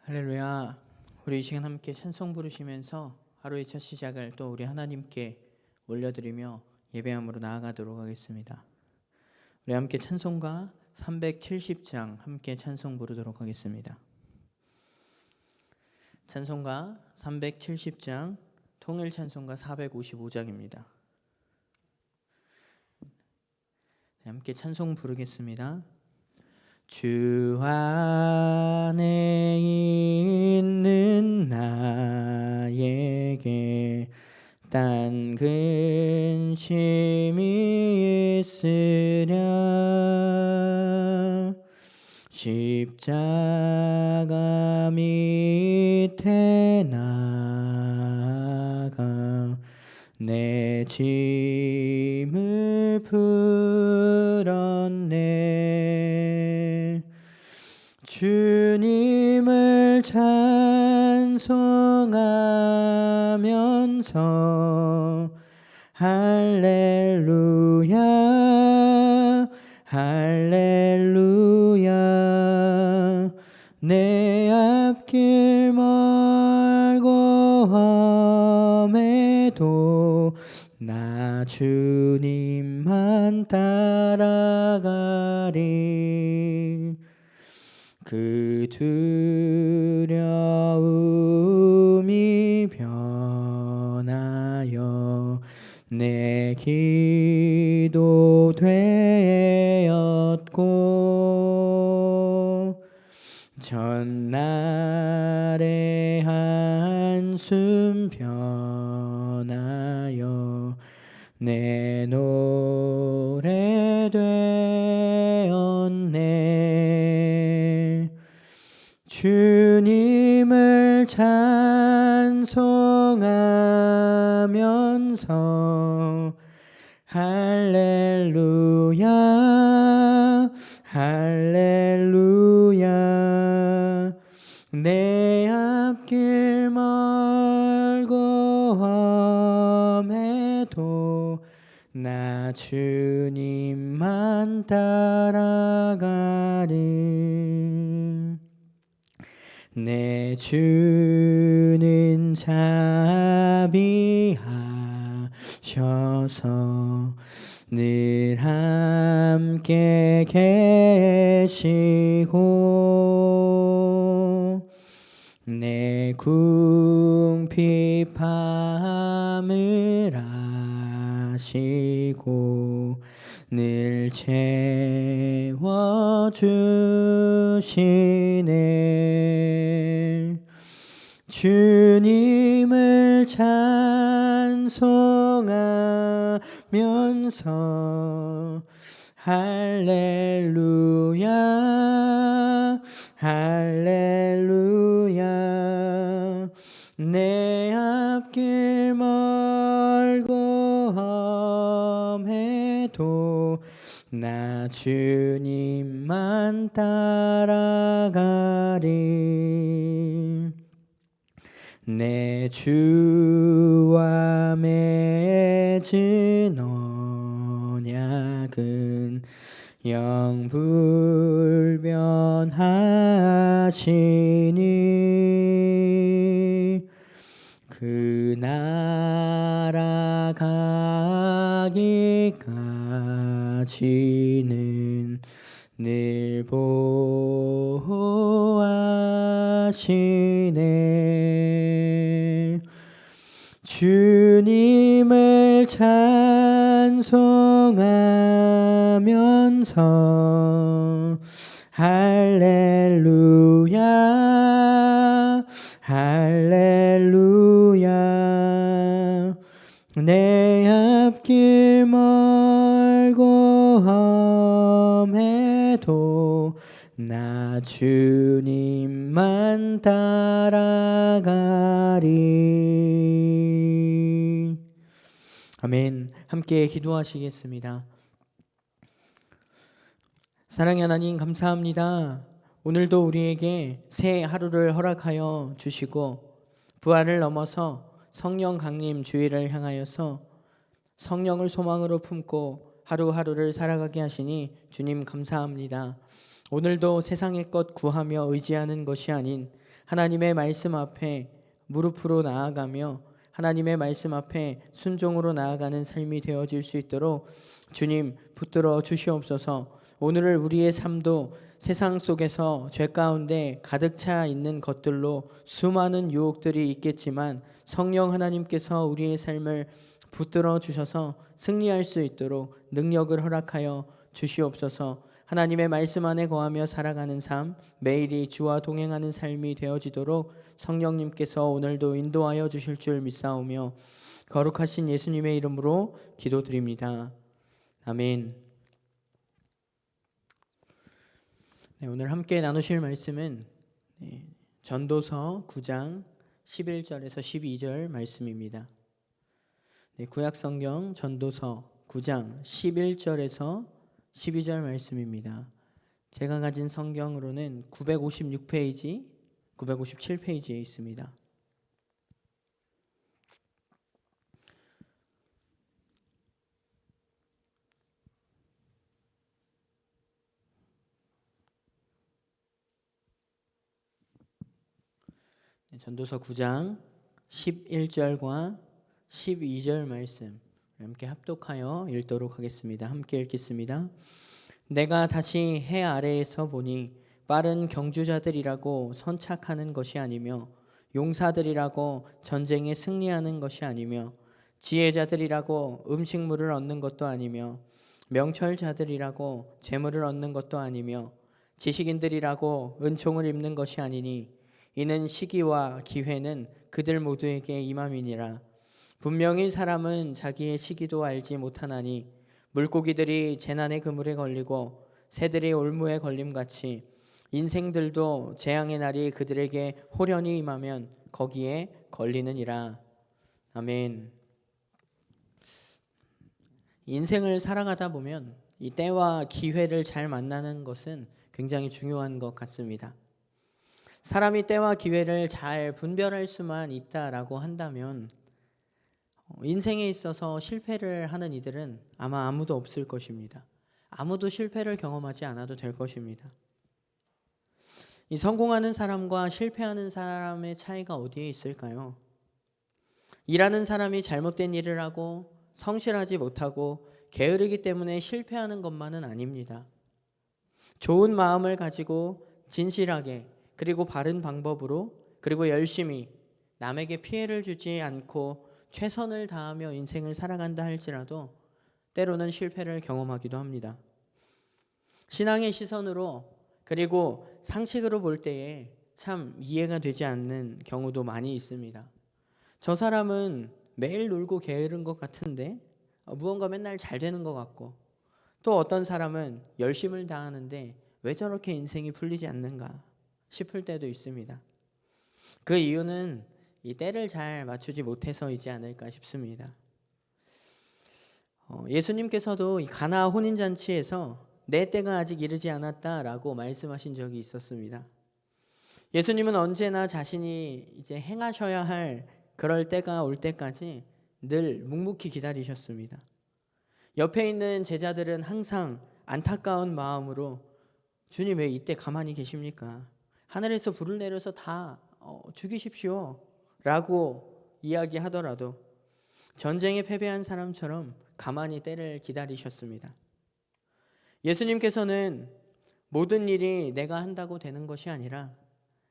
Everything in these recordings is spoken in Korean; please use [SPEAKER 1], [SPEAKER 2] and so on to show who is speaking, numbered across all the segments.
[SPEAKER 1] 할렐루야. 우리 이 시간 함께 찬송 부르시면서 하루의 첫 시작을 또 우리 하나님께 올려드리며 예배함으로 나아가도록 하겠습니다. 우리 함께 찬송가 370장 함께 찬송 부르도록 하겠습니다. 찬송가 370장 통일 찬송가 455장입니다. 함께 찬송 부르겠습니다. 주 안에 있는 나에게 딴 근심이 있으랴. 십자가 밑에 나가 내 짐을 풀었네. 주님을 찬송하면서 할렐루야 할렐루야. 내 앞길 멀고 험해도 나 주님만 따라가리. 그 두려움이 변하여 내 기도 되었고, 전날의 한숨 변하여 내 노래 되었네. 주님을 찬송하면서 할렐루야 할렐루야. 내 앞길 멀고 험해도 나 주님만 따라가리. 내 주는 자비하셔서 늘 함께 계시고, 내 궁핍함을 아시고 늘 채워주시네. 주님을 찬송하면서 할렐루야 할렐루야. 내 앞길 멀고 험해도 나 주님만 따라가리. 내 주와 맺은 언약은 영불변하시니, 그 나라 가기까지는 늘 보호하시네. 주님을 찬송하면서 할렐루야 할렐루야. 내 앞길 멀고 험해도 나 주님만 따라가리. 아멘. 함께 기도하시겠습니다. 사랑의 하나님, 감사합니다. 오늘도 우리에게 새 하루를 허락하여 주시고, 부활을 넘어서 성령 강림 주일을 향하여서 성령을 소망으로 품고 하루하루를 살아가게 하시니 주님 감사합니다. 오늘도 세상의 것 구하며 의지하는 것이 아닌 하나님의 말씀 앞에 무릎으로 나아가며 하나님의 말씀 앞에 순종으로 나아가는 삶이 되어질 수 있도록 주님 붙들어 주시옵소서. 오늘을 우리의 삶도 세상 속에서 죄 가운데 가득 차 있는 것들로 수많은 유혹들이 있겠지만 성령 하나님께서 우리의 삶을 붙들어 주셔서 승리할 수 있도록 능력을 허락하여 주시옵소서. 하나님의 말씀 안에 거하며 살아가는 삶, 매일이 주와 동행하는 삶이 되어지도록 성령님께서 오늘도 인도하여 주실 줄 믿사오며 거룩하신 예수님의 이름으로 기도드립니다. 아멘. 네, 오늘 함께 나누실 말씀은 전도서 9장 11절에서 12절 말씀입니다. 네, 구약성경 전도서 9장 11절에서 12절 말씀입니다. 제가 가진 성경으로는 956페이지, 957페이지에 있습니다. 전도서 9장 11절과 12절 말씀 함께 합독하여 읽도록 하겠습니다. 함께 읽겠습니다. 내가 다시 해 아래에서 보니 빠른 경주자들이라고 선착하는 것이 아니며 용사들이라고 전쟁에 승리하는 것이 아니며 지혜자들이라고 음식물을 얻는 것도 아니며 명철자들이라고 재물을 얻는 것도 아니며 지식인들이라고 은총을 입는 것이 아니니 이는 시기와 기회는 그들 모두에게 임함이니라. 분명히 사람은 자기의 시기도 알지 못하나니 물고기들이 재난의 그물에 걸리고 새들이 올무에 걸림같이 인생들도 재앙의 날이 그들에게 호련히 임하면 거기에 걸리느니라. 아멘. 인생을 살아가다 보면 이 때와 기회를 잘 만나는 것은 굉장히 중요한 것 같습니다. 사람이 때와 기회를 잘 분별할 수만 있다라고 한다면 인생에 있어서 실패를 하는 이들은 아마 아무도 없을 것입니다. 아무도 실패를 경험하지 않아도 될 것입니다. 이 성공하는 사람과 실패하는 사람의 차이가 어디에 있을까요? 일하는 사람이 잘못된 일을 하고 성실하지 못하고 게으르기 때문에 실패하는 것만은 아닙니다. 좋은 마음을 가지고 진실하게 그리고 바른 방법으로 그리고 열심히 남에게 피해를 주지 않고 최선을 다하며 인생을 살아간다 할지라도 때로는 실패를 경험하기도 합니다. 신앙의 시선으로 그리고 상식으로 볼 때에 참 이해가 되지 않는 경우도 많이 있습니다. 저 사람은 매일 놀고 게으른 것 같은데 무언가 맨날 잘 되는 것 같고 또 어떤 사람은 열심을 다하는데 왜 저렇게 인생이 풀리지 않는가 싶을 때도 있습니다. 그 이유는 이 때를 잘 맞추지 못해서이지 않을까 싶습니다. 예수님께서도 이 가나 혼인잔치에서 내 때가 아직 이르지 않았다라고 말씀하신 적이 있었습니다. 예수님은 언제나 자신이 이제 행하셔야 할 그럴 때가 올 때까지 늘 묵묵히 기다리셨습니다. 옆에 있는 제자들은 항상 안타까운 마음으로 주님 왜 이때 가만히 계십니까? 하늘에서 불을 내려서 다 죽이십시오 라고 이야기하더라도 전쟁에 패배한 사람처럼 가만히 때를 기다리셨습니다. 예수님께서는 모든 일이 내가 한다고 되는 것이 아니라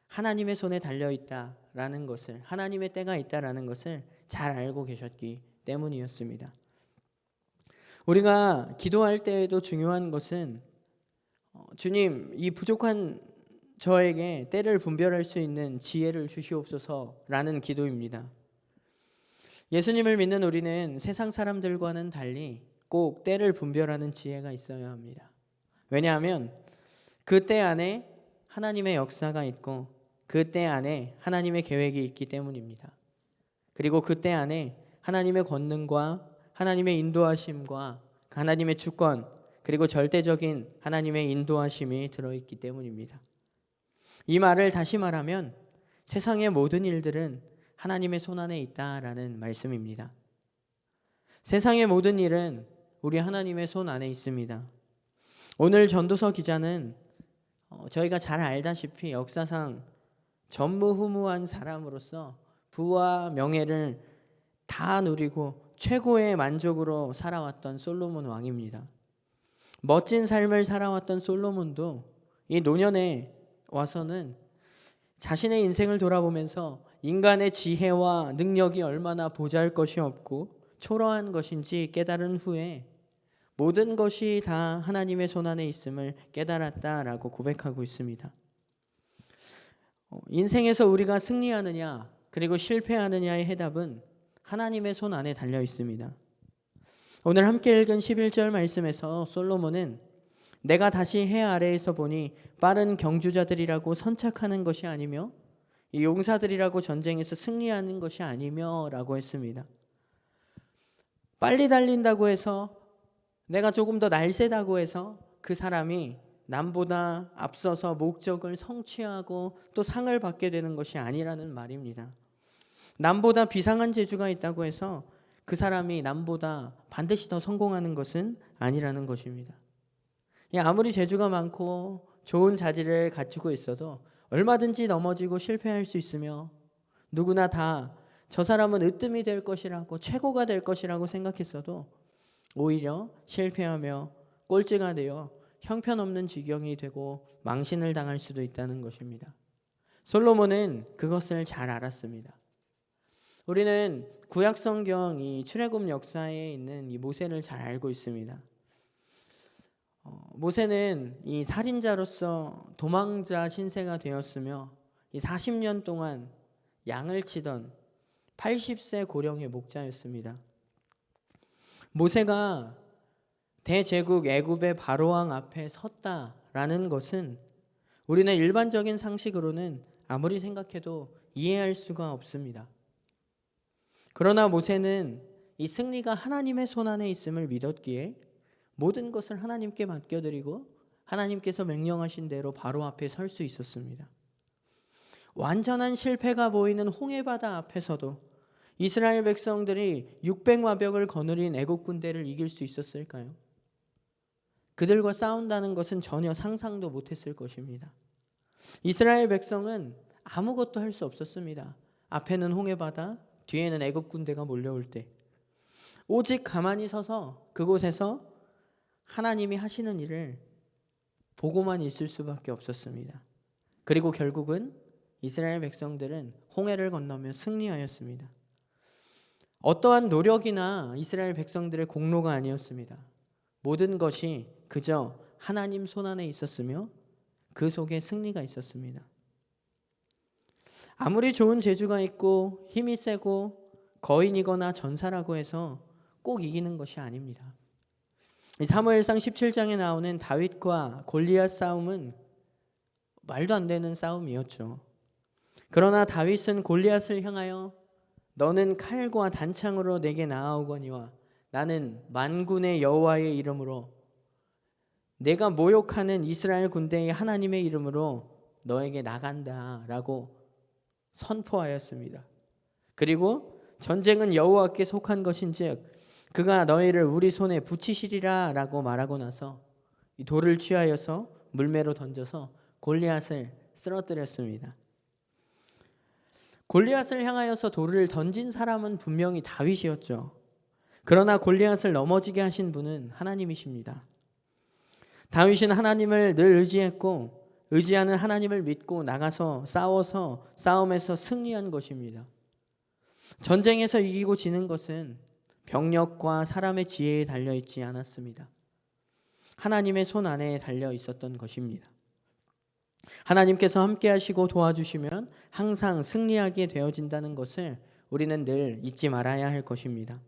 [SPEAKER 1] 하나님의 손에 달려있다라는 것을, 하나님의 때가 있다라는 것을 잘 알고 계셨기 때문이었습니다. 우리가 기도할 때에도 중요한 것은 주님, 이 부족한 저에게 때를 분별할 수 있는 지혜를 주시옵소서라는 기도입니다. 예수님을 믿는 우리는 세상 사람들과는 달리 꼭 때를 분별하는 지혜가 있어야 합니다. 왜냐하면 그 때 안에 하나님의 역사가 있고 그 때 안에 하나님의 계획이 있기 때문입니다. 그리고 그 때 안에 하나님의 권능과 하나님의 인도하심과 하나님의 주권 그리고 절대적인 하나님의 인도하심이 들어있기 때문입니다. 이 말을 다시 말하면 세상의 모든 일들은 하나님의 손 안에 있다라는 말씀입니다. 세상의 모든 일은 우리 하나님의 손 안에 있습니다. 오늘 전도서 기자는 저희가 잘 알다시피 역사상 전무후무한 사람으로서 부와 명예를 다 누리고 최고의 만족으로 살아왔던 솔로몬 왕입니다. 멋진 삶을 살아왔던 솔로몬도 이 노년에 와서는 자신의 인생을 돌아보면서 인간의 지혜와 능력이 얼마나 보잘것이 없고 초라한 것인지 깨달은 후에 모든 것이 다 하나님의 손안에 있음을 깨달았다라고 고백하고 있습니다. 인생에서 우리가 승리하느냐 그리고 실패하느냐의 해답은 하나님의 손 안에 달려 있습니다. 오늘 함께 읽은 11절 말씀에서 솔로몬은 내가 다시 해 아래에서 보니 빠른 경주자들이라고 선착하는 것이 아니며 이 용사들이라고 전쟁에서 승리하는 것이 아니며 라고 했습니다. 빨리 달린다고 해서 내가 조금 더 날쌔다고 해서 그 사람이 남보다 앞서서 목적을 성취하고 또 상을 받게 되는 것이 아니라는 말입니다. 남보다 비상한 재주가 있다고 해서 그 사람이 남보다 반드시 더 성공하는 것은 아니라는 것입니다. 아무리 재주가 많고 좋은 자질을 갖추고 있어도 얼마든지 넘어지고 실패할 수 있으며 누구나 다 저 사람은 으뜸이 될 것이라고 최고가 될 것이라고 생각했어도 오히려 실패하며 꼴찌가 되어 형편없는 지경이 되고 망신을 당할 수도 있다는 것입니다. 솔로몬은 그것을 잘 알았습니다. 우리는 구약 성경 이 출애굽 역사에 있는 이 모세를 잘 알고 있습니다. 모세는 이 살인자로서 도망자 신세가 되었으며 이 40년 동안 양을 치던 80세 고령의 목자였습니다. 모세가 대제국 애굽의 바로왕 앞에 섰다라는 것은 우리는 일반적인 상식으로는 아무리 생각해도 이해할 수가 없습니다. 그러나 모세는 이 승리가 하나님의 손안에 있음을 믿었기에 모든 것을 하나님께 맡겨드리고 하나님께서 명령하신 대로 바로 앞에 설 수 있었습니다. 완전한 실패가 보이는 홍해바다 앞에서도 이스라엘 백성들이 600마병을 거느린 애국 군대를 이길 수 있었을까요? 그들과 싸운다는 것은 전혀 상상도 못했을 것입니다. 이스라엘 백성은 아무것도 할 수 없었습니다. 앞에는 홍해바다, 뒤에는 애국 군대가 몰려올 때 오직 가만히 서서 그곳에서 하나님이 하시는 일을 보고만 있을 수밖에 없었습니다. 그리고 결국은 이스라엘 백성들은 홍해를 건너며 승리하였습니다. 어떠한 노력이나 이스라엘 백성들의 공로가 아니었습니다. 모든 것이 그저 하나님 손안에 있었으며 그 속에 승리가 있었습니다. 아무리 좋은 재주가 있고 힘이 세고 거인이거나 전사라고 해서 꼭 이기는 것이 아닙니다. 사무엘상 17장에 나오는 다윗과 골리앗 싸움은 말도 안 되는 싸움이었죠. 그러나 다윗은 골리앗을 향하여 너는 칼과 단창으로 내게 나아오거니와 나는 만군의 여호와의 이름으로 내가 모욕하는 이스라엘 군대의 하나님의 이름으로 너에게 나간다 라고 선포하였습니다. 그리고 전쟁은 여호와께 속한 것인즉 그가 너희를 우리 손에 붙이시리라 라고 말하고 나서 이 돌을 취하여서 물매로 던져서 골리앗을 쓰러뜨렸습니다. 골리앗을 향하여서 돌을 던진 사람은 분명히 다윗이었죠. 그러나 골리앗을 넘어지게 하신 분은 하나님이십니다. 다윗은 하나님을 늘 의지했고 의지하는 하나님을 믿고 나가서 싸워서 싸움에서 승리한 것입니다. 전쟁에서 이기고 지는 것은 병력과 사람의 지혜에 달려있지 않았습니다. 하나님의 손 안에 달려 있었던 것입니다. 하나님께서 함께 하시고 도와주시면 항상 승리하게 되어진다는 것을 우리는 늘 잊지 말아야 할 것입니다.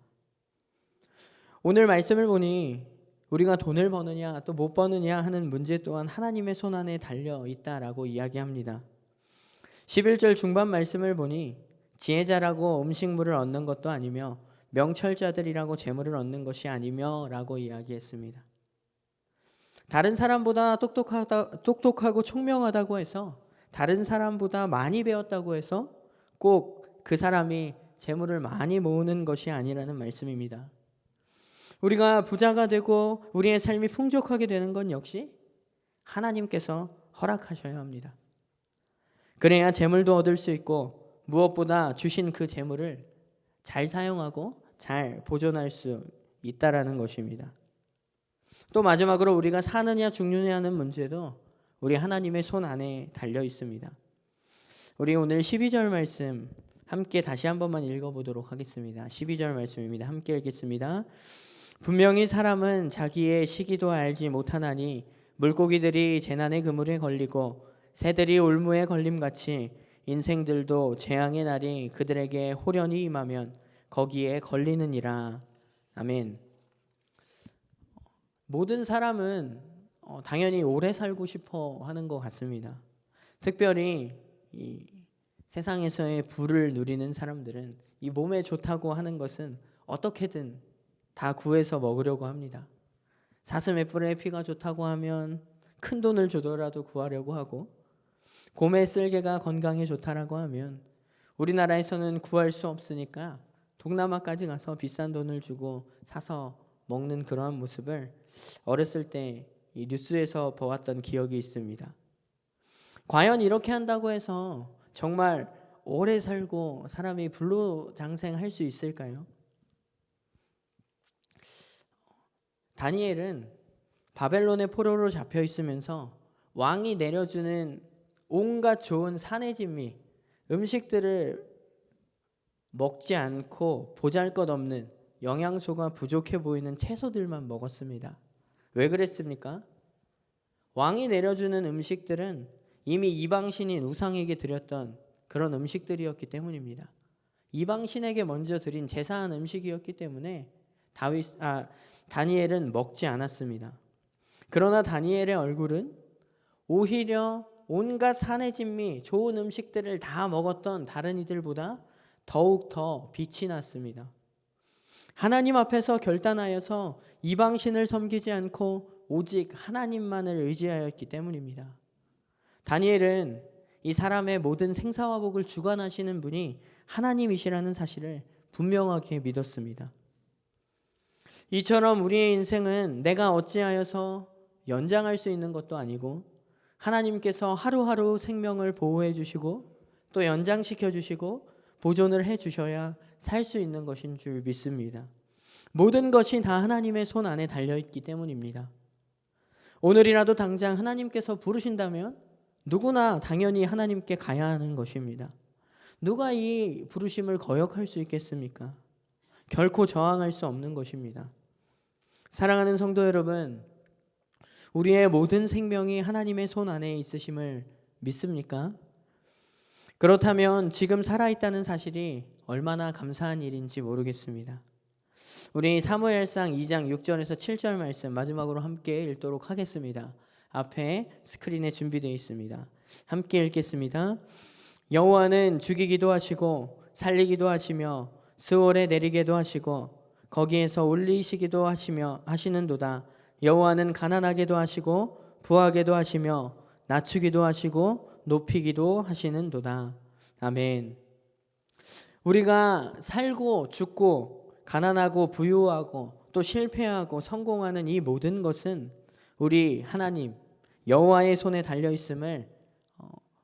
[SPEAKER 1] 오늘 말씀을 보니 우리가 돈을 버느냐 또 못 버느냐 하는 문제 또한 하나님의 손 안에 달려 있다라고 이야기합니다. 11절 중반 말씀을 보니 지혜자라고 음식물을 얻는 것도 아니며 명철자들이라고 재물을 얻는 것이 아니며 라고 이야기했습니다. 다른 사람보다 똑똑하고 총명하다고 해서 다른 사람보다 많이 배웠다고 해서 꼭 그 사람이 재물을 많이 모으는 것이 아니라는 말씀입니다. 우리가 부자가 되고 우리의 삶이 풍족하게 되는 건 역시 하나님께서 허락하셔야 합니다. 그래야 재물도 얻을 수 있고 무엇보다 주신 그 재물을 잘 사용하고 잘 보존할 수 있다라는 것입니다. 또 마지막으로 우리가 사느냐 죽느냐는 문제도 우리 하나님의 손 안에 달려 있습니다. 우리 오늘 12절 말씀 함께 다시 한 번만 읽어보도록 하겠습니다. 12절 말씀입니다. 함께 읽겠습니다. 분명히 사람은 자기의 시기도 알지 못하나니 물고기들이 재난의 그물에 걸리고 새들이 올무에 걸림같이 인생들도 재앙의 날이 그들에게 호련히 임하면 거기에 걸리느니라. 아멘. 모든 사람은 당연히 오래 살고 싶어 하는 것 같습니다. 특별히 이 세상에서의 부를 누리는 사람들은 이 몸에 좋다고 하는 것은 어떻게든 다 구해서 먹으려고 합니다. 사슴의 뿔에 피가 좋다고 하면 큰 돈을 주더라도 구하려고 하고, 곰의 쓸개가 건강에 좋다라고 하면 우리나라에서는 구할 수 없으니까 동남아까지 가서 비싼 돈을 주고 사서 먹는 그러한 모습을 어렸을 때 이 뉴스에서 보았던 기억이 있습니다. 과연 이렇게 한다고 해서 정말 오래 살고 사람이 불로장생할 수 있을까요? 다니엘은 바벨론의 포로로 잡혀 있으면서 왕이 내려주는 온갖 좋은 산의 진미, 음식들을 먹지 않고 보잘것없는 영양소가 부족해 보이는 채소들만 먹었습니다. 왜 그랬습니까? 왕이 내려주는 음식들은 이미 이방신인 우상에게 드렸던 그런 음식들이었기 때문입니다. 이방신에게 먼저 드린 제사한 음식이었기 때문에 다니엘은 먹지 않았습니다. 그러나 다니엘의 얼굴은 오히려 온갖 산의 진미, 좋은 음식들을 다 먹었던 다른 이들보다 더욱 더 빛이 났습니다. 하나님 앞에서 결단하여서 이방신을 섬기지 않고 오직 하나님만을 의지하였기 때문입니다. 다니엘은 이 사람의 모든 생사와 복을 주관하시는 분이 하나님이시라는 사실을 분명하게 믿었습니다. 이처럼 우리의 인생은 내가 어찌하여서 연장할 수 있는 것도 아니고 하나님께서 하루하루 생명을 보호해 주시고 또 연장시켜 주시고 보존을 해 주셔야 살 수 있는 것인 줄 믿습니다. 모든 것이 다 하나님의 손 안에 달려있기 때문입니다. 오늘이라도 당장 하나님께서 부르신다면 누구나 당연히 하나님께 가야 하는 것입니다. 누가 이 부르심을 거역할 수 있겠습니까? 결코 저항할 수 없는 것입니다. 사랑하는 성도 여러분, 우리의 모든 생명이 하나님의 손 안에 있으심을 믿습니까? 그렇다면 지금 살아있다는 사실이 얼마나 감사한 일인지 모르겠습니다. 우리 사무엘상 2장 6절에서 7절 말씀 마지막으로 함께 읽도록 하겠습니다. 앞에 스크린에 준비되어 있습니다. 함께 읽겠습니다. 여호와는 죽이기도 하시고 살리기도 하시며 스올에 내리게도 하시고 거기에서 올리시기도 하시는도다. 여호와는 가난하게도 하시고 부하게도 하시며 낮추기도 하시고 높이기도 하시는도다. 아멘. 우리가 살고 죽고 가난하고 부유하고 또 실패하고 성공하는 이 모든 것은 우리 하나님 여호와의 손에 달려 있음을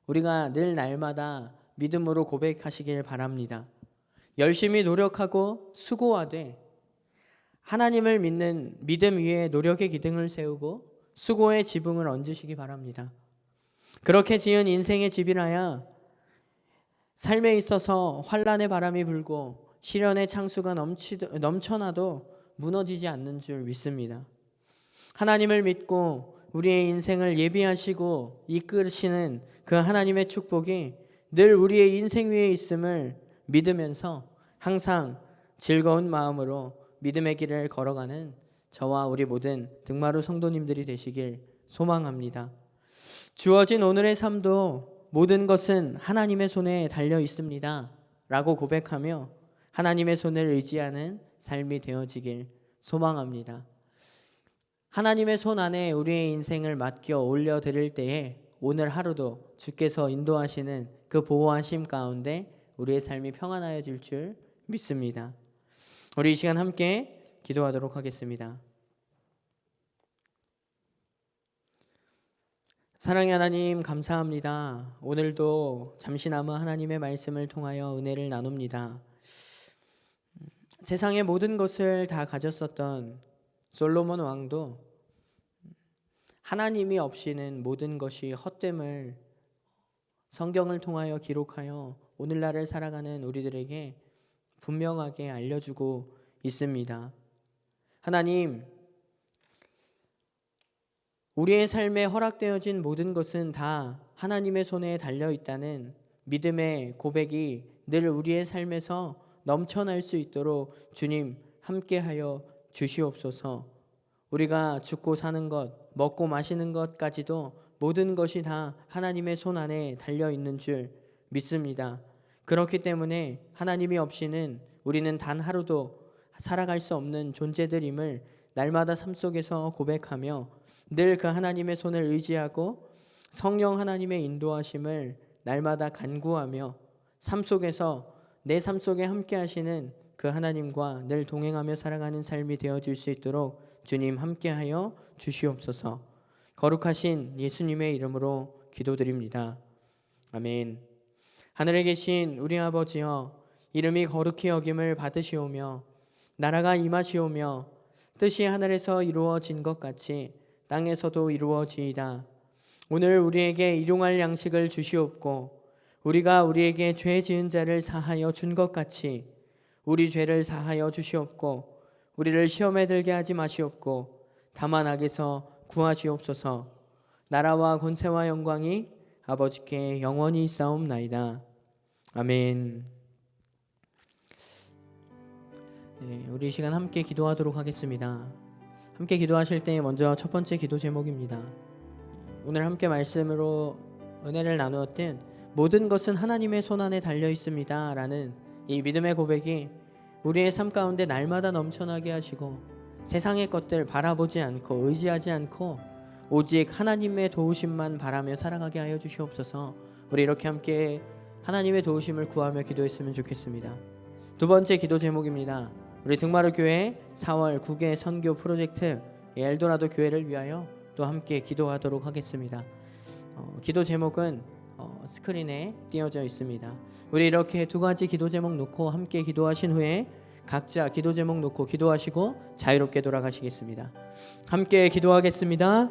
[SPEAKER 1] 우리가 늘 날마다 믿음으로 고백하시길 바랍니다. 열심히 노력하고 수고하되 하나님을 믿는 믿음 위에 노력의 기둥을 세우고 수고의 지붕을 얹으시기 바랍니다. 그렇게 지은 인생의 집이라야 삶에 있어서 환난의 바람이 불고 시련의 창수가 넘쳐나도 무너지지 않는 줄 믿습니다. 하나님을 믿고 우리의 인생을 예비하시고 이끄시는 그 하나님의 축복이 늘 우리의 인생 위에 있음을 믿으면서 항상 즐거운 마음으로 믿음의 길을 걸어가는 저와 우리 모든 등마루 성도님들이 되시길 소망합니다. 주어진 오늘의 삶도 모든 것은 하나님의 손에 달려 있습니다 라고 고백하며 하나님의 손을 의지하는 삶이 되어지길 소망합니다. 하나님의 손 안에 우리의 인생을 맡겨 올려드릴 때에 오늘 하루도 주께서 인도하시는 그 보호하심 가운데 우리의 삶이 평안하여질 줄 믿습니다. 우리 이 시간 함께 기도하도록 하겠습니다. 사랑의 하나님 감사합니다. 오늘도 잠시나마 하나님의 말씀을 통하여 은혜를 나눕니다. 세상의 모든 것을 다 가졌었던 솔로몬 왕도 하나님이 없이는 모든 것이 헛됨을 성경을 통하여 기록하여 오늘날을 살아가는 우리들에게 분명하게 알려주고 있습니다. 하나님, 우리의 삶에 허락되어진 모든 것은 다 하나님의 손에 달려 있다는 믿음의 고백이 늘 우리의 삶에서 넘쳐날 수 있도록 주님 함께하여 주시옵소서. 우리가 죽고 사는 것, 먹고 마시는 것까지도 모든 것이 다 하나님의 손 안에 달려 있는 줄 믿습니다. 그렇기 때문에 하나님이 없이는 우리는 단 하루도 살아갈 수 없는 존재들임을 날마다 삶 속에서 고백하며 늘 그 하나님의 손을 의지하고 성령 하나님의 인도하심을 날마다 간구하며 삶 속에서 내 삶 속에 함께 하시는 그 하나님과 늘 동행하며 살아가는 삶이 되어줄 수 있도록 주님 함께하여 주시옵소서. 거룩하신 예수님의 이름으로 기도드립니다. 아멘. 하늘에 계신 우리 아버지여, 이름이 거룩히 여김을 받으시오며 나라가 임하시오며 뜻이 하늘에서 이루어진 것 같이 땅에서도 이루어지이다. 오늘 우리에게 일용할 양식을 주시옵고 우리가 우리에게 죄 지은 자를 사하여 준 것 같이 우리 죄를 사하여 주시옵고 우리를 시험에 들게 하지 마시옵고 다만 악에서 구하시옵소서. 나라와 권세와 영광이 아버지께 영원히 있사옵나이다. 아멘. 네, 우리 이 시간 함께 기도하도록 하겠습니다. 함께 기도하실 때 먼저 첫 번째 기도 제목입니다. 오늘 함께 말씀으로 은혜를 나누었던 모든 것은 하나님의 손 안에 달려 있습니다 라는 이 믿음의 고백이 우리의 삶 가운데 날마다 넘쳐나게 하시고 세상의 것들 바라보지 않고 의지하지 않고 오직 하나님의 도우심만 바라며 살아가게 하여 주시옵소서. 우리 이렇게 함께 하나님의 도우심을 구하며 기도했으면 좋겠습니다. 두 번째 기도 제목입니다. 우리 등마루 교회 4월 9개 선교 프로젝트 엘도라도 교회를 위하여 또 함께 기도하도록 하겠습니다. 기도 제목은 스크린에 띄어져 있습니다. 우리 이렇게 두 가지 기도 제목 놓고 함께 기도하신 후에 각자 기도 제목 놓고 기도하시고 자유롭게 돌아가시겠습니다. 함께 기도하겠습니다.